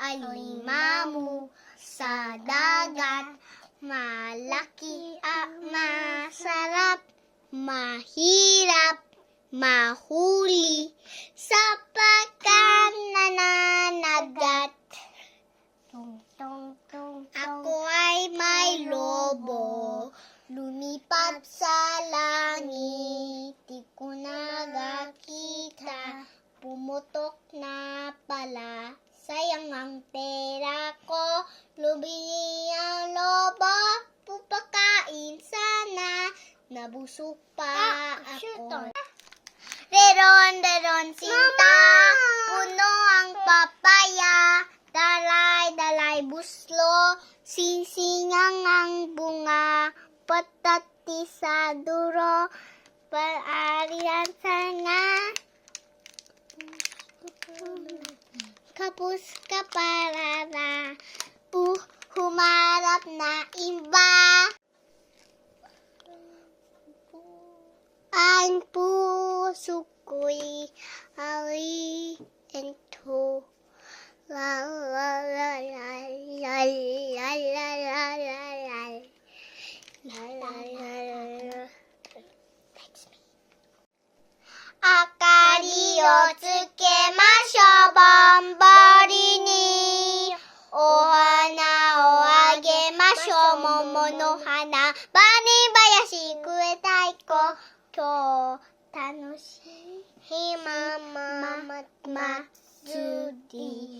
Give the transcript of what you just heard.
alimamu sa dagat. Malaki at masarap, mahirap mahuli sapagkat nananagat. Ako ay may lobo, lumipad sa langit, di ko nagakita, pumutok na pala, sayang ang pera ko, lumili ang lobo, pupakain sana, nabusog pa ako. Reron, sinta, puno ang papaya, dalay, buslo, sinsingang ang bunga, patati sa duro, pag-arian sana, kapus ka para na, humarap na iba. Ang puso ko'y ento. La la la la la la la la la la la la. Akari o tsukemashou, bonbori ni ohana o agemashou, momo no hana, banibayashi kuetai ko. 今日楽しいひまま祭り